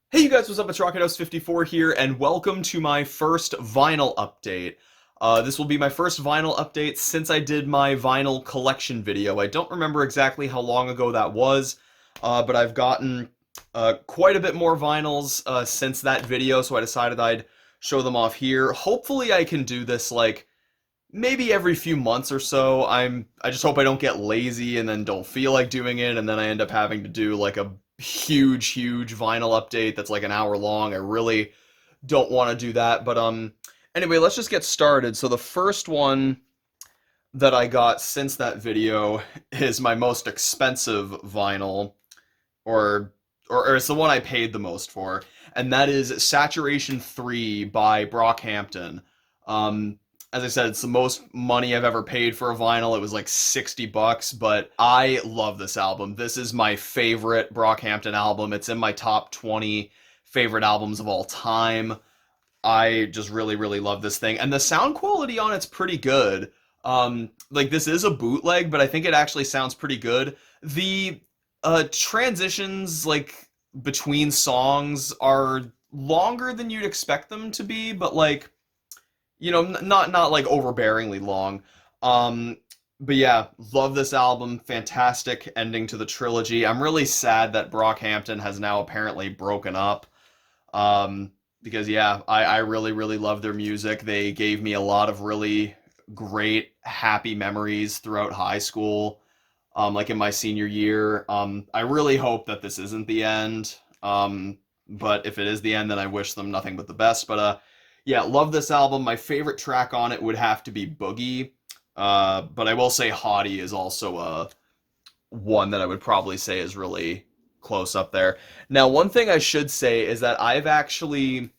Hey you guys, what's up? It's Rockethouse54 here, and welcome to my first vinyl update. This will be my first vinyl update since I did my vinyl collection video. I don't remember exactly how long ago that was, but I've gotten quite a bit more vinyls since that video, so I decided I'd show them off here. Hopefully I can do this like maybe every few months or so. I just hope I don't get lazy and then don't feel like doing it, and then I end up having to do like a huge vinyl update that's like an hour long. I really don't want to do that. But anyway, let's just get started. So the first one that I got since that video is my most expensive vinyl, or or it's the one I paid the most for, and that is Saturation 3 by Brockhampton. As I said, it's the most money I've ever paid for a vinyl. It was like 60 bucks, but I love this album. This is my favorite Brockhampton album. It's in my top 20 favorite albums of all time. I just really love this thing. And the sound quality on it's pretty good. Like this is a bootleg, but I think it actually sounds pretty good. The transitions like between songs are longer than you'd expect them to be, but like not like overbearingly long. Um, but yeah, love this album. Fantastic ending to the trilogy. I'm really sad that Brockhampton has now apparently broken up. Because yeah, I really love their music. They gave me a lot of really great, happy memories throughout high school. Like in my senior year. I really hope that this isn't the end. But if it is the end, then I wish them nothing but the best. But yeah, love this album. My favorite track on it would have to be Boogie. But I will say Hottie is also one that I would probably say is really close up there. Now, one thing I should say is that I've actually,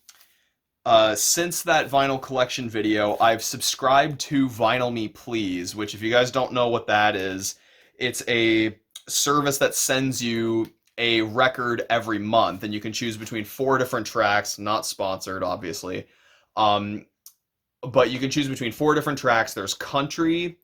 since that vinyl collection video, I've subscribed to Vinyl Me Please, which if you guys don't know what that is, it's a service that sends you a record every month, and you can choose between four different tracks, not sponsored, obviously. Um, but you can choose between four different tracks. There's country,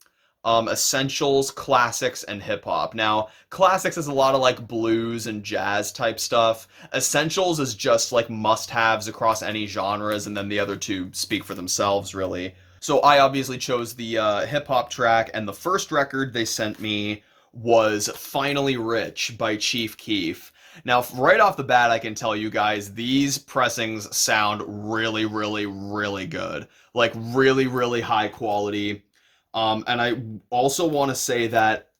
essentials, classics, and hip hop. Now, classics is a lot of like blues and jazz type stuff. Essentials is just like must-haves across any genres, and then the other two speak for themselves, really. So I obviously chose the hip hop track, and the first record they sent me was Finally Rich by Chief Keef. Now, right off the bat, I can tell you guys these pressings sound really good. Like really high quality. And I also want to say that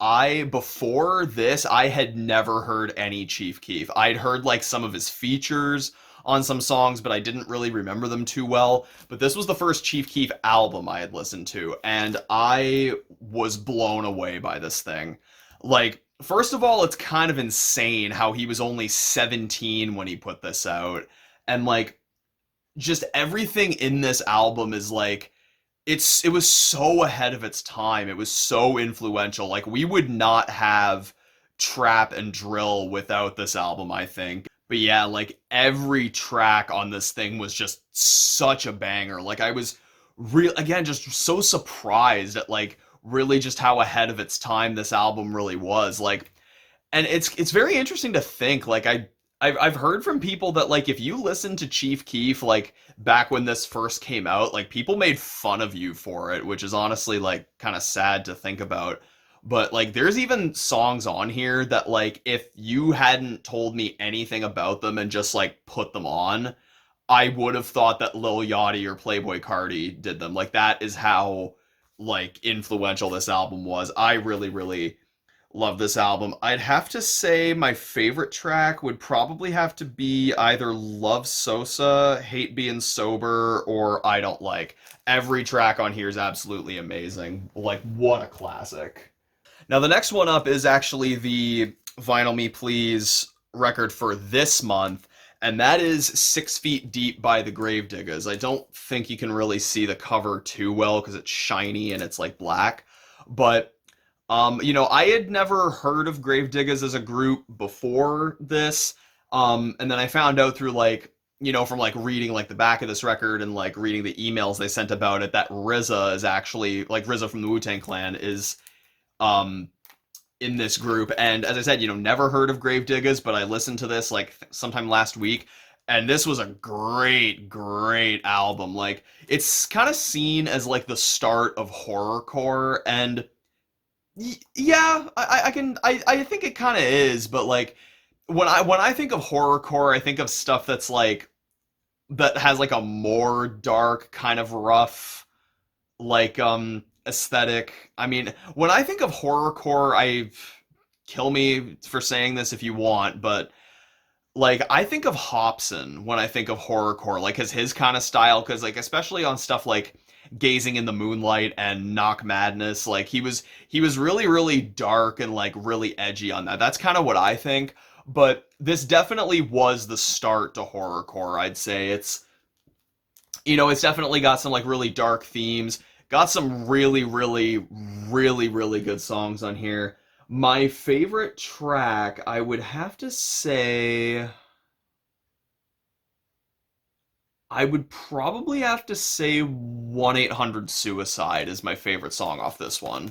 before this, I had never heard any Chief Keef. I'd heard like some of his features on some songs, but I didn't really remember them too well. But this was the first Chief Keef album I had listened to, and I was blown away by this thing. Like, first of all, it's kind of insane how he was only 17 when he put this out. And like just everything in this album is like it was so ahead of its time. It was so influential. Like we would not have trap and drill without this album, I think. But yeah, like every track on this thing was just such a banger. Like I was again just so surprised at like really just how ahead of its time this album really was. Like, and it's very interesting to think like I've heard from people that like if you listen to Chief Keef like back when this first came out, like people made fun of you for it, which is honestly like kind of sad to think about. But like there's even songs on here that like if you hadn't told me anything about them and just like put them on, I would have thought that Lil Yachty or Playboi Carti did them. Like that is how like influential this album was. I really love this album. I'd have to say my favorite track would probably have to be either Love Sosa, Hate Being Sober, or I Don't Like. Every track on here is absolutely amazing. Like, what a classic. Now, the next one up is actually the Vinyl Me Please record for this month, and that is 6 Feet Deep by the Gravediggers. I don't think you can really see the cover too well because it's shiny and it's like black, but I had never heard of Gravediggers as a group before this. And then I found out through like, from like reading like the back of this record and like reading the emails they sent about it that RZA is actually like RZA from the Wu-Tang Clan is um in this group. And as I said, never heard of Gravediggers, but I listened to this like sometime last week, And this was a great album. Like, it's kind of seen as like the start of horrorcore, and yeah, I think it kind of is, but like when I think of horrorcore, I think of stuff that's like that has like a more dark kind of rough like aesthetic. I mean, when I think of horrorcore, I kill me for saying this if you want, but like I think of Hobson when I think of horrorcore, like his kind of style, because like especially on stuff like Gazing in the Moonlight and Knock Madness, like he was really dark and like really edgy on that. That's kind of what I think. But this definitely was the start to horrorcore. I'd say it's definitely got some like really dark themes. Got some really good songs on here. My favorite track, I would have to say, I would probably have to say 1-800 Suicide is my favorite song off this one.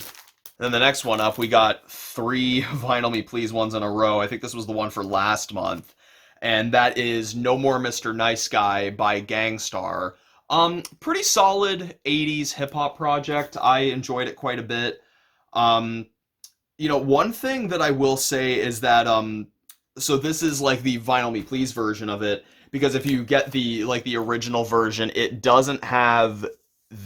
Then the next one up, we got three Vinyl Me Please ones in a row. I think this was the one for last month. And that is No More Mr. Nice Guy by Gangstar. Pretty solid 80s hip hop project. I enjoyed it quite a bit. Um, one thing that I will say is that so this is like the Vinyl Me Please version of it, because if you get the original version, it doesn't have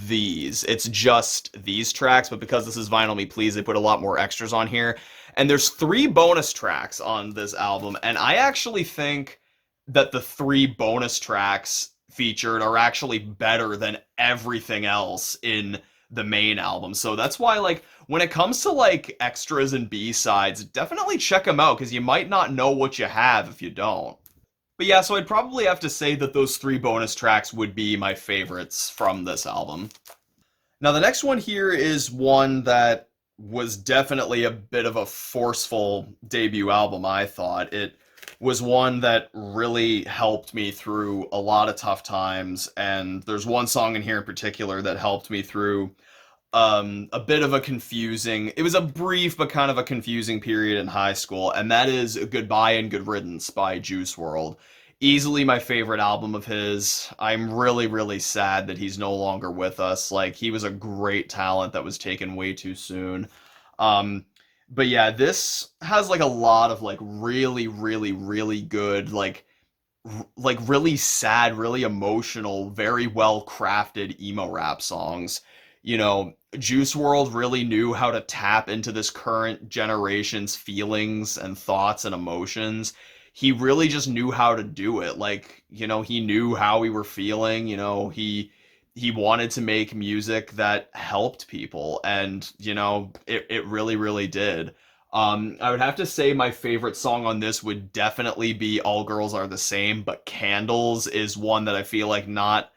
these. It's just these tracks, but because this is Vinyl Me Please, they put a lot more extras on here. And there's three bonus tracks on this album, and I actually think that the three bonus tracks featured are actually better than everything else in the main album. So that's why, like, when it comes to like extras and B-sides, definitely check them out, because you might not know what you have if you don't. But yeah, so I'd probably have to say that those three bonus tracks would be my favorites from this album. Now, the next one here is one that was definitely a bit of a forceful debut album, I thought. It was one that really helped me through a lot of tough times, and there's one song in here in particular that helped me through a bit of a confusing, it was a brief but kind of a confusing period in high school, and that is Goodbye and Good Riddance by Juice World. Easily my favorite album of his. I'm really sad that he's no longer with us. Like, he was a great talent that was taken way too soon. Um, but yeah, this has like a lot of like really good like really sad, really emotional, very well crafted emo rap songs. Juice World really knew how to tap into this current generation's feelings and thoughts and emotions. He really just knew how to do it. Like, he knew how we were feeling. He wanted to make music that helped people, and it really did. I would have to say my favorite song on this would definitely be All Girls Are the Same, but Candles is one that I feel like not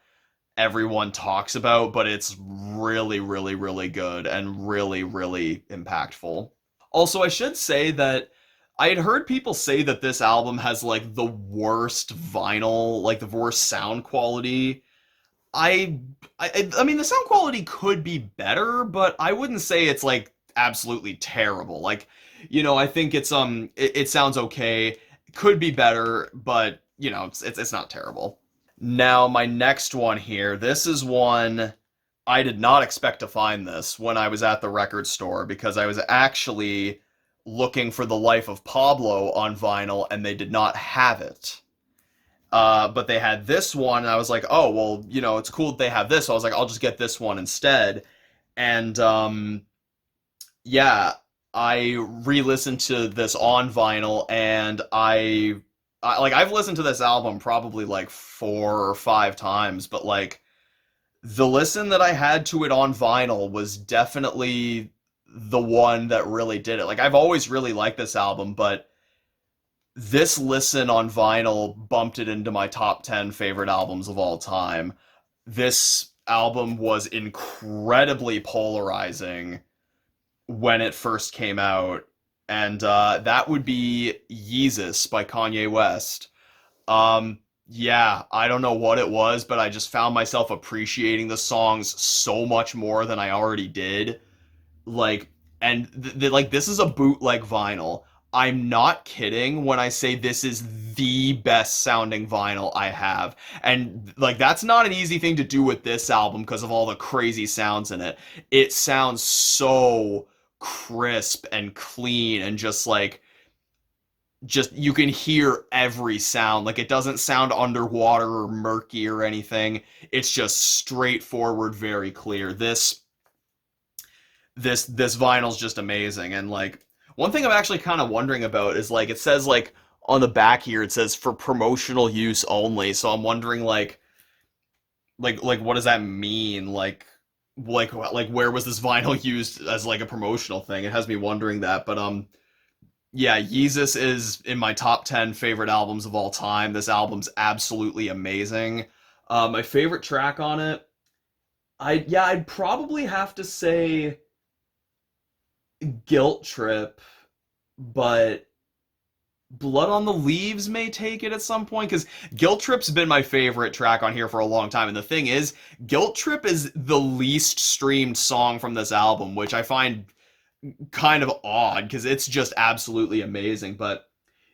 everyone talks about, but it's really good and really impactful. Also, I should say that I had heard people say that this album has like the worst vinyl, like the worst sound quality. I mean, the sound quality could be better, but I wouldn't say it's like absolutely terrible. Like, I think it sounds okay. Could be better, but it's not terrible. Now, my next one here, this is one I did not expect to find this when I was at the record store, because I was actually looking for The Life of Pablo on vinyl and they did not have it. But they had this one, and I was like, oh, well, it's cool that they have this. So I was like, I'll just get this one instead. And yeah, I re-listened to this on vinyl, and I've listened to this album probably like 4 or 5 times, but like the listen that I had to it on vinyl was definitely the one that really did it. Like, I've always really liked this album, but this listen on vinyl bumped it into my top 10 favorite albums of all time. This album was incredibly polarizing when it first came out, and that would be Yeezus by Kanye West. Yeah, I don't know what it was, but I just found myself appreciating the songs so much more than I already did. Like, and like, this is a bootleg vinyl. I'm not kidding when I say this is the best sounding vinyl I have. And like that's not an easy thing to do with this album because of all the crazy sounds in it. It sounds so crisp and clean and just you can hear every sound. Like it doesn't sound underwater or murky or anything. It's just straightforward, very clear. This vinyl's just amazing. And like one thing I'm actually kind of wondering about is like it says like on the back here it says for promotional use only. So I'm wondering like what does that mean? Like where was this vinyl used as like a promotional thing? It has me wondering that. But yeah, Yeezus is in my top 10 favorite albums of all time. This album's absolutely amazing. My favorite track on it, I'd probably have to say Guilt Trip, but Blood on the Leaves may take it at some point because Guilt Trip's been my favorite track on here for a long time. And the thing is, Guilt Trip is the least streamed song from this album, which I find kind of odd because it's just absolutely amazing. But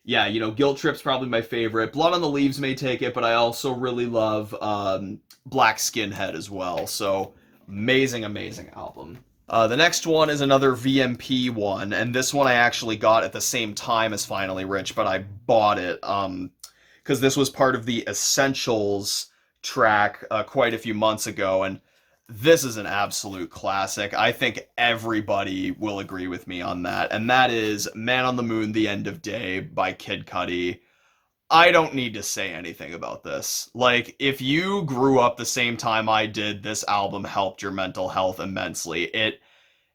yeah, Guilt Trip's probably my favorite. Blood on the Leaves may take it, but I also really love Black Skinhead as well. So amazing, amazing album. The next one is another VMP one, and this one I actually got at the same time as Finally Rich, but I bought it because this was part of the Essentials track quite a few months ago, and this is an absolute classic. I think everybody will agree with me on that, and that is Man on the Moon, The End of Day by Kid Cudi. I don't need to say anything about this. Like, if you grew up the same time I did, this album helped your mental health immensely. It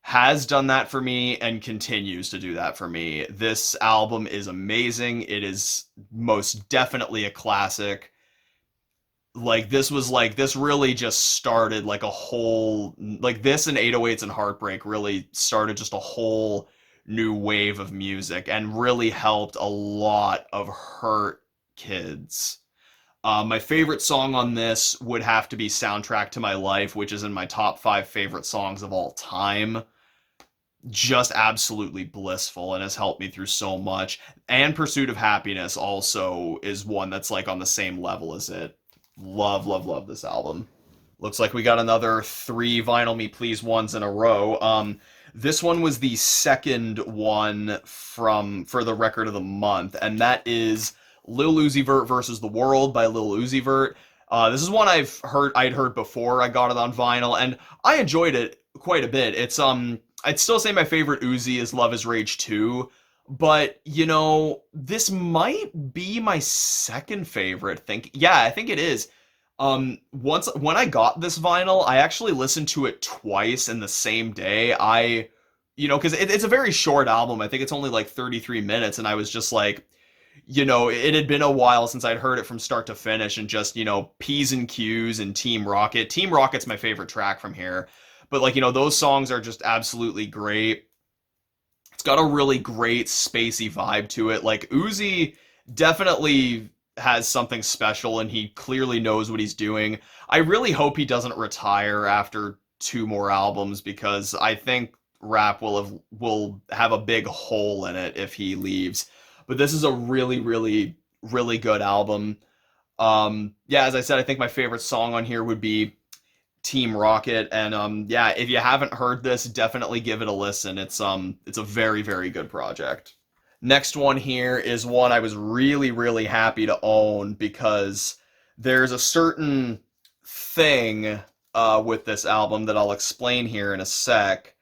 has done that for me and continues to do that for me. This album is amazing. It is most definitely a classic. This really just started like a whole, like this and 808s and Heartbreak really started just a whole new wave of music and really helped a lot of hurt kids. My favorite song on this would have to be Soundtrack to My Life, which is in my top 5 favorite songs of all time. Just absolutely blissful and has helped me through so much. And Pursuit of Happiness also is one that's like on the same level as it. Love, love, love this album. Looks like we got another 3 Vinyl Me Please ones in a row. This one was the second one for the record of the month, and that is Lil Uzi Vert versus the World by Lil Uzi Vert. This is one I'd heard before I got it on vinyl, and I enjoyed it quite a bit. It's I'd still say my favorite Uzi is Love Is Rage 2, but this might be my second favorite. I think it is. When I got this vinyl, I actually listened to it twice in the same day. Because it's a very short album. I think it's only like 33 minutes, and I was just like, it had been a while since I'd heard it from start to finish, and just, P's and Q's and Team Rocket. Team Rocket's my favorite track from here. But like, those songs are just absolutely great. It's got a really great spacey vibe to it. Like, Uzi definitely has something special, and he clearly knows what he's doing. I really hope he doesn't retire after 2 more albums, because I think rap will have a big hole in it if he leaves. But this is a really, really, really good album. As I said, I think my favorite song on here would be Team Rocket, and if you haven't heard this, definitely give it a listen. It's a very, very good project. Next one here is one I was really, really happy to own, because there's a certain thing with this album that I'll explain here in a sec.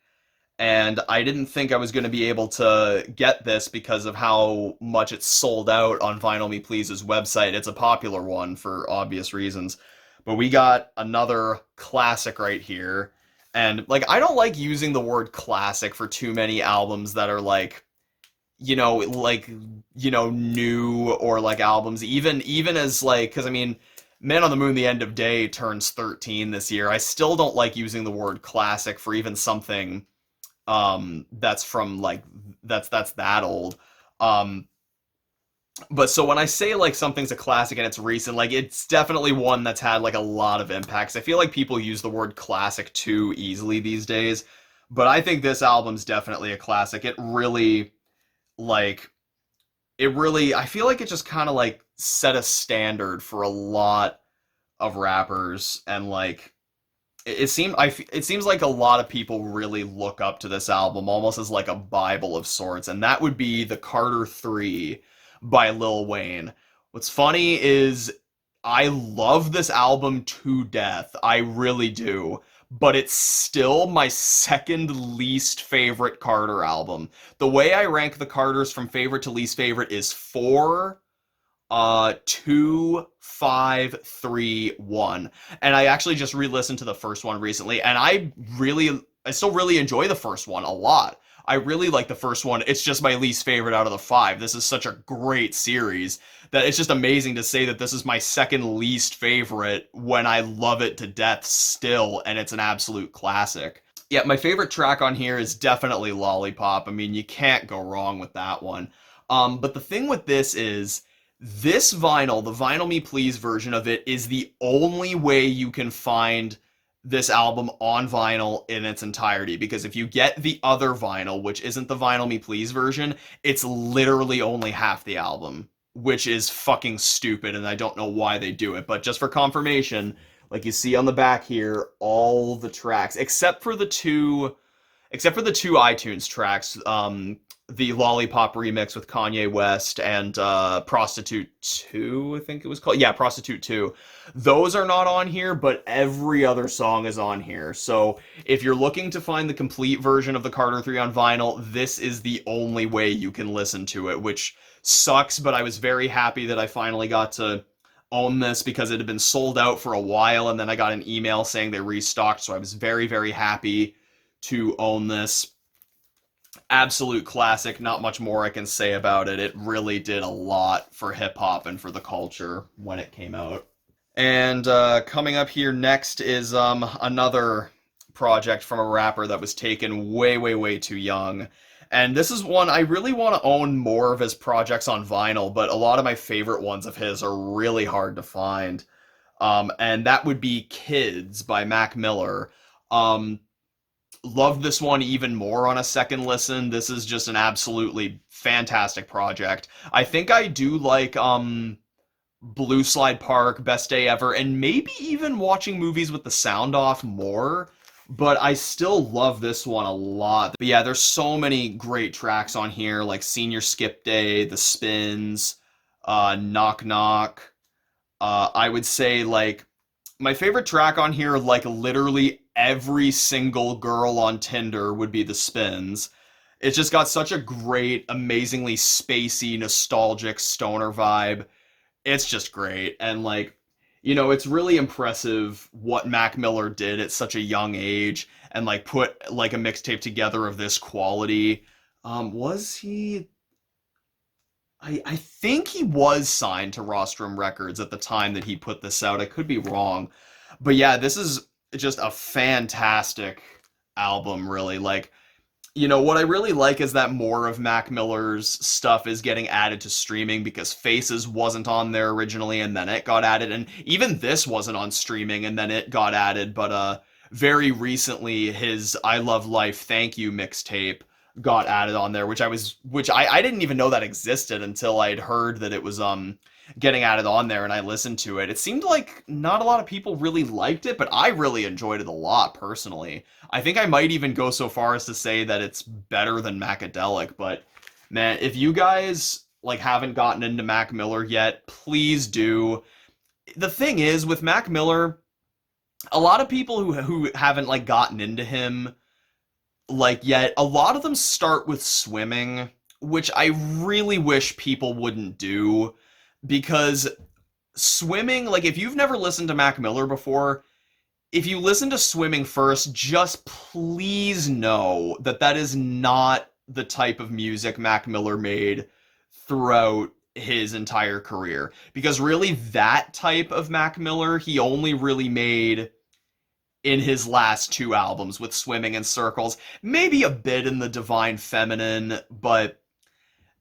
And I didn't think I was going to be able to get this because of how much it's sold out on Vinyl Me Please's website. It's a popular one for obvious reasons. But we got another classic right here. And like, I don't like using the word classic for too many albums that are like, new, or like albums, even as like, because I mean, Man on the Moon, The End of Day turns 13 this year. I still don't like using the word classic for even something that's from like that's that old. But so when I say like something's a classic and it's recent, like it's definitely one that's had like a lot of impacts. I feel like people use the word classic too easily these days, but I think this album's definitely a classic. It really, like it really, I feel like it just kind of like set a standard for a lot of rappers, and like it seems like a lot of people really look up to this album almost as like a bible of sorts, and that would be the Carter 3 by Lil Wayne. What's funny is I love this album to death. I really do. But it's still my second least favorite Carter album. The way I rank the Carters from favorite to least favorite is 4, 2, 5, 3, 1. And I actually just re-listened to the first one recently, and I still really enjoy the first one a lot. I really like the first one. It's just my least favorite out of the 5. This is such a great series that it's just amazing to say that this is my second least favorite when I love it to death still, and it's an absolute classic. Yeah, my favorite track on here is definitely Lollipop. I mean, you can't go wrong with that one. But the thing with this is, this vinyl, the Vinyl Me Please version of it, is the only way you can find this album on vinyl in its entirety, because if you get the other vinyl, which isn't the Vinyl Me Please version, it's literally only half the album, which is fucking stupid, and I don't know why they do it. But just for confirmation, like you see on the back here, all the tracks except for the two iTunes tracks, the Lollipop remix with Kanye West and Prostitute 2, I think it was called. Yeah, Prostitute 2. Those are not on here, but every other song is on here. So if you're looking to find the complete version of the Carter 3 on vinyl, this is the only way you can listen to it, which sucks, but I was very happy that I finally got to own this because it had been sold out for a while, and then I got an email saying they restocked, so I was very, very happy to own this. Absolute classic, not much more I can say about it. It really did a lot for hip-hop and for the culture when it came out. And coming up here next is another project from a rapper that was taken way, way, way too young. And this is one I really want to own more of his projects on vinyl, but a lot of my favorite ones of his are really hard to find. And that would be Kids by Mac Miller. Love this one even more on a second listen. This is just an absolutely fantastic project. I think I do like Blue Slide Park, Best Day Ever, and maybe even watching movies with the sound off more, but I still love this one a lot. But yeah, there's so many great tracks on here, like Senior Skip Day, The Spins, Knock Knock. I would say, like, my favorite track on here, like literally every single girl on Tinder, would be The Spins. It's just got such a great, amazingly spacey, nostalgic stoner vibe. It's just great. And like, you know, it's really impressive what Mac Miller did at such a young age and like put like a mixtape together of this quality. Was he? I think he was signed to Rostrum Records at the time that he put this out. I could be wrong. But yeah, this is just a fantastic album, really. Like, you know, what I really like is that more of Mac Miller's stuff is getting added to streaming, because Faces wasn't on there originally and then it got added. And even this wasn't on streaming and then it got added. But very recently, his I Love Life Thank You mixtape got added on there, which I didn't even know that existed until I'd heard that it was getting added on there, and I listened to it. It seemed like not a lot of people really liked it, but I really enjoyed it a lot personally. I think I might even go so far as to say that it's better than Macadelic. But man, if you guys like haven't gotten into Mac Miller yet, please do. The thing is with Mac Miller, a lot of people who haven't like gotten into him like yet, a lot of them start with Swimming, which I really wish people wouldn't do, because Swimming, like, if you've never listened to Mac Miller before, if you listen to Swimming first, just please know that that is not the type of music Mac Miller made throughout his entire career. Because really, that type of Mac Miller, he only really made in his last 2 albums with Swimming and Circles. Maybe a bit in the Divine Feminine, but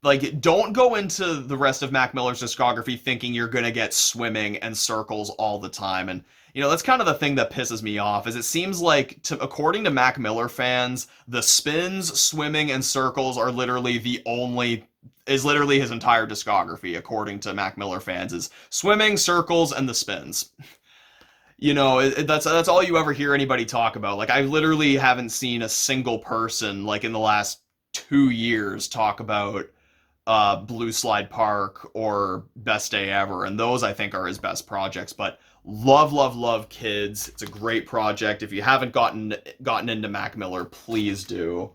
like, don't go into the rest of Mac Miller's discography thinking you're gonna get Swimming and Circles all the time. And, you know, that's kind of the thing that pisses me off, is it seems like, according to Mac Miller fans, The Spins, Swimming, and Circles are literally the only is literally his entire discography, according to Mac Miller fans, is swimming, circles, and the spins. You know, that's all you ever hear anybody talk about. Like, I literally haven't seen a single person, like, in the last 2 years talk about Blue Slide Park or Best Day Ever, and those I think are his best projects. But love, love, love Kids. It's a great project. If you haven't gotten into Mac Miller, please do.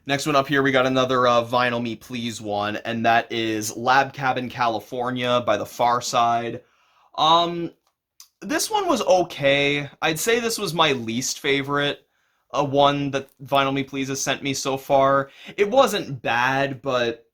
Next one up here, we got another Vinyl Me Please one, and that is Lab Cabin California by The Far Side. Um, this one was okay. I'd say this was my least favorite one that Vinyl Me Please has sent me so far. It wasn't bad, but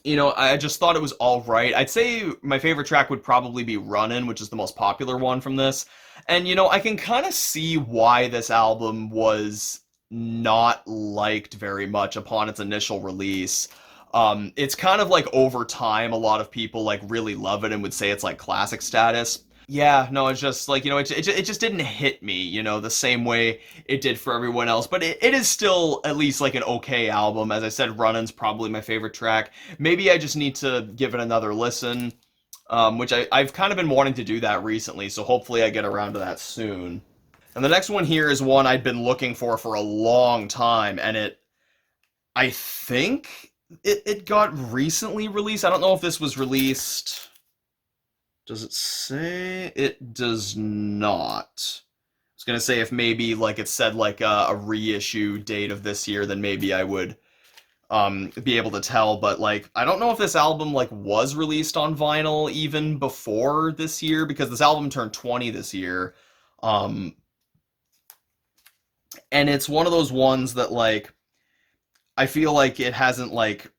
you know, I just thought it was all right. I'd say my favorite track would probably be Runnin', which is the most popular one from this. And you know, I can kind of see why this album was not liked very much upon its initial release. It's kind of like over time, a lot of people like really love it and would say it's like classic status. Yeah, no, it's just like, you know, it just didn't hit me, you know, the same way it did for everyone else. But it is still at least like an okay album. As I said, Runnin's probably my favorite track. Maybe I just need to give it another listen, which I've kind of been wanting to do that recently. So hopefully I get around to that soon. And the next one here is one I'd been looking for a long time. And I think it got recently released. I don't know if this was released. Does it say? It does not. I was gonna say if maybe like it said like a reissue date of this year, then maybe I would be able to tell. But like I don't know if this album like was released on vinyl even before this year, because this album turned 20 this year. And it's one of those ones that like I feel like it hasn't like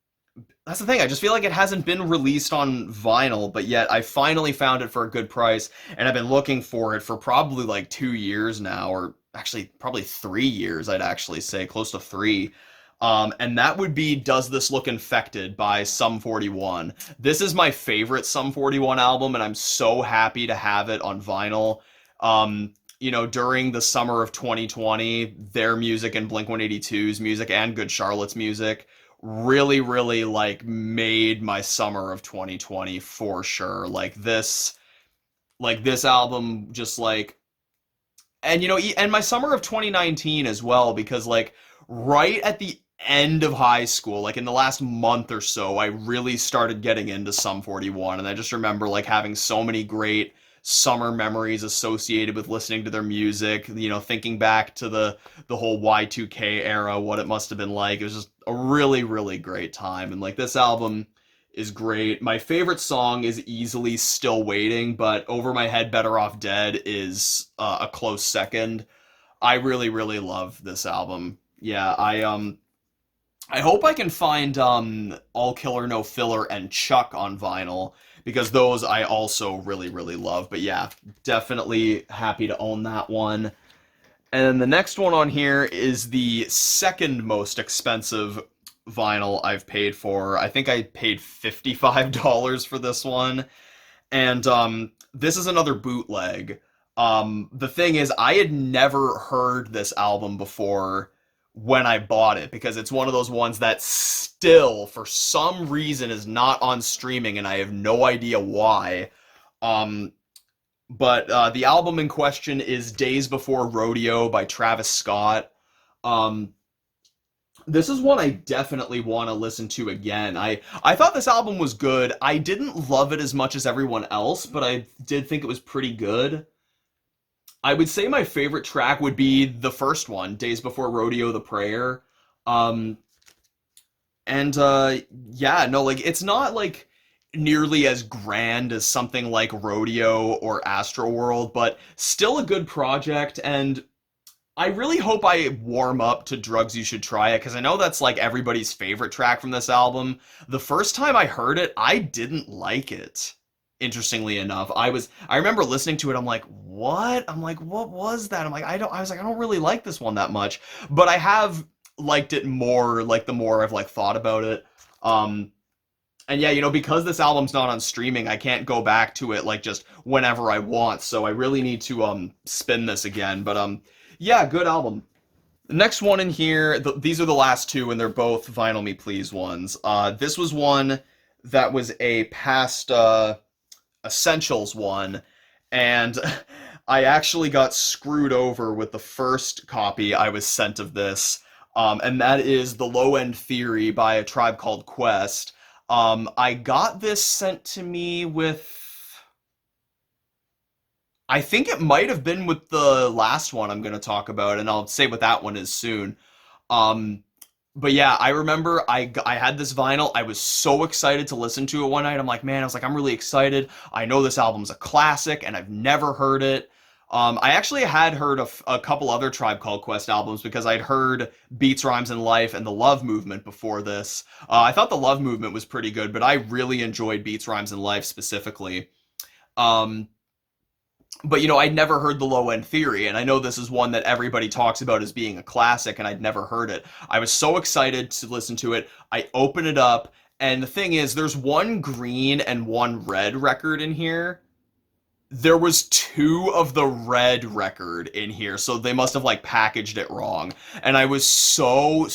that's the thing. I just feel like it hasn't been released on vinyl, but yet I finally found it for a good price, and I've been looking for it for probably like 2 years now, or actually probably 3 years, I'd actually say, close to three. And that would be Does This Look Infected by Sum 41. This is my favorite Sum 41 album, and I'm so happy to have it on vinyl. You know, during the summer of 2020, their music and Blink-182's music and Good Charlotte's music really, really like made my summer of 2020 for sure. Like this album just like, and you know, and my summer of 2019 as well, because like right at the end of high school, like in the last month or so, I really started getting into Sum 41, and I just remember like having so many great summer memories associated with listening to their music, you know, thinking back to the whole Y2K era, what it must have been like. It was just a really, really great time. And like this album is great. My favorite song is easily Still Waiting, but Over My Head Better Off Dead is a close second. I really, really love this album. Yeah, I hope I can find All Killer No Filler and Chuck on vinyl, because those I also really, really love. But yeah, definitely happy to own that one. And then the next one on here is the second most expensive vinyl I've paid for. I think I paid $55 for this one. And this is another bootleg. The thing is, I had never heard this album before when I bought it, because it's one of those ones that still, for some reason, is not on streaming, and I have no idea why. But the album in question is Days Before Rodeo by Travis Scott. This is one I definitely want to listen to again. I thought this album was good. I didn't love it as much as everyone else, but I did think it was pretty good. I would say my favorite track would be the first one, Days Before Rodeo, The Prayer. Yeah, no, like, it's not, like, nearly as grand as something like Rodeo or Astroworld, but still a good project, and I really hope I warm up to Drugs You Should Try It, because I know that's, like, everybody's favorite track from this album. The first time I heard it, I didn't like it. Interestingly enough, I remember listening to it. I'm like, what? I'm like, what was that? I don't really like this one that much, but I have liked it more, like, the more I've, like, thought about it. And yeah, you know, because this album's not on streaming, I can't go back to it, like, just whenever I want, so I really need to, spin this again, but, yeah, good album. The next one in here, these are the last two, and they're both Vinyl Me Please ones. This was one that was a past Essentials one, and I actually got screwed over with the first copy I was sent of this, and that is The Low End Theory by A Tribe Called Quest. I got this sent to me with, I think it might have been with the last one I'm going to talk about, and I'll say what that one is soon. Um, but yeah, I remember I had this vinyl. I was so excited to listen to it one night. I'm like, man, I was like, I'm really excited. I know this album's a classic, and I've never heard it. I actually had heard a couple other Tribe Called Quest albums because I'd heard Beats, Rhymes, and Life and The Love Movement before this. I thought The Love Movement was pretty good, but I really enjoyed Beats, Rhymes, and Life specifically. Um, but I'd never heard the Low End Theory, and I know this is one that everybody talks about as being a classic, and I'd never heard it. I was so excited to listen to it. I open it up, and the thing is, there's one green and one red record in here. There was two of the red record in here, so they must have like packaged it wrong. And I was so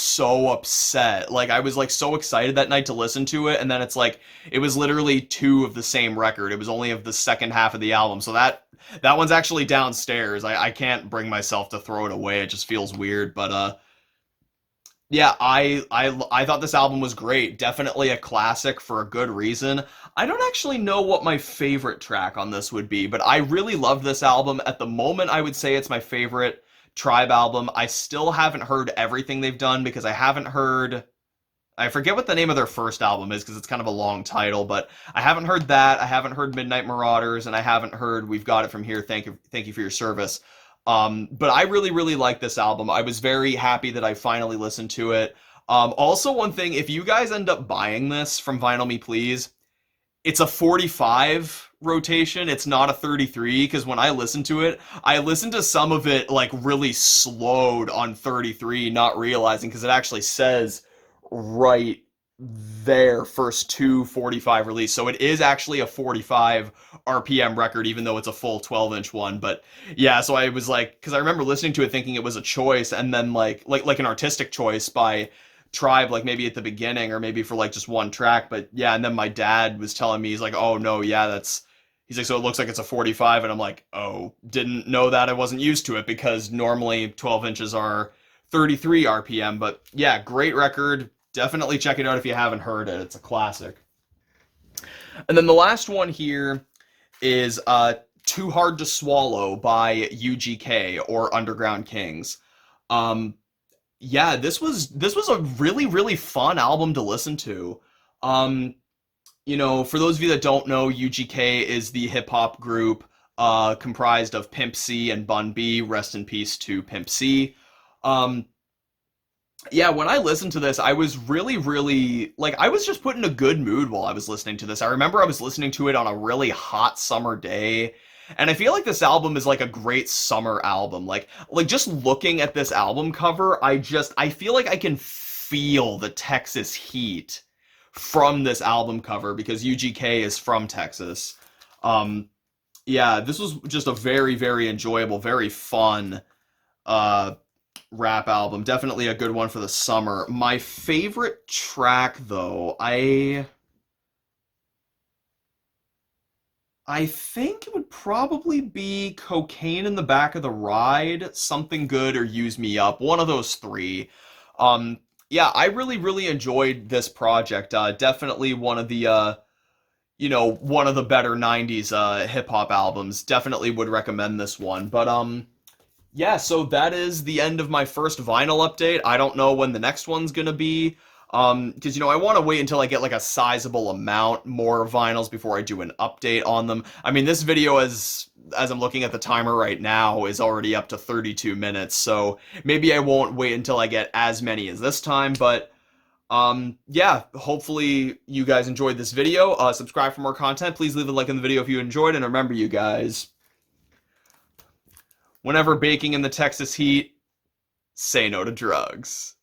upset. Like I was like so excited that night to listen to it, and then it's like it was literally two of the same record. It was only of the second half of the album. So that one's actually downstairs. I can't bring myself to throw it away. It just feels weird, but yeah, I thought this album was great. Definitely a classic for a good reason. I don't actually know what my favorite track on this would be, but I really love this album. At the moment, I would say it's my favorite Tribe album. I still haven't heard everything they've done because I haven't heard, I forget what the name of their first album is because it's kind of a long title, but I haven't heard that. I haven't heard Midnight Marauders, and I haven't heard We've Got It From Here. Thank you for your service. But I really, really like this album. I was very happy that I finally listened to it. Also, one thing, if you guys end up buying this from Vinyl Me Please, it's a 45 rotation. It's not a 33, because when I listened to it, I listened to some of it like really slowed on 33, not realizing, because it actually says right there, first 245 release. So it is actually a 45 RPM record, even though it's a full 12-inch one. But yeah, so I was like, because I remember listening to it thinking it was a choice, and then like an artistic choice by Tribe, like maybe at the beginning or maybe for like just one track. But yeah, and then my dad was telling me, he's like, oh no, yeah, he's like, so it looks like it's a 45, and I'm like, oh, didn't know that. I wasn't used to it because normally 12 inches are 33 RPM. But yeah, great record. Definitely check it out if you haven't heard it. It's a classic. And then the last one here is Too Hard to Swallow by UGK, or Underground Kings. Yeah, this was a really, really fun album to listen to. For those of you that don't know, UGK is the hip hop group comprised of Pimp C and Bun B. Rest in peace to Pimp C. Yeah, when I listened to this, I was really, really, like, I was just put in a good mood while I was listening to this. I remember I was listening to it on a really hot summer day, and I feel like this album is like a great summer album. Like just looking at this album cover, I feel like I can feel the Texas heat from this album cover because UGK is from Texas. Yeah, this was just a very, very enjoyable, very fun, uh, rap album. Definitely a good one for the summer. My favorite track, though, I think it would probably be Cocaine in the Back of the Ride, Something Good, or Use Me Up. One of those three. Yeah, I really, really enjoyed this project. Definitely one of the, one of the better 90s hip hop albums. Definitely would recommend this one. But, yeah, so that is the end of my first vinyl update. I don't know when the next one's gonna be. Because I want to wait until I get like a sizable amount more vinyls before I do an update on them. I mean, this video, as I'm looking at the timer right now, is already up to 32 minutes, so maybe I won't wait until I get as many as this time, but yeah, hopefully you guys enjoyed this video. Subscribe for more content. Please leave a like in the video if you enjoyed, and remember, you guys, whenever baking in the Texas heat, say no to drugs.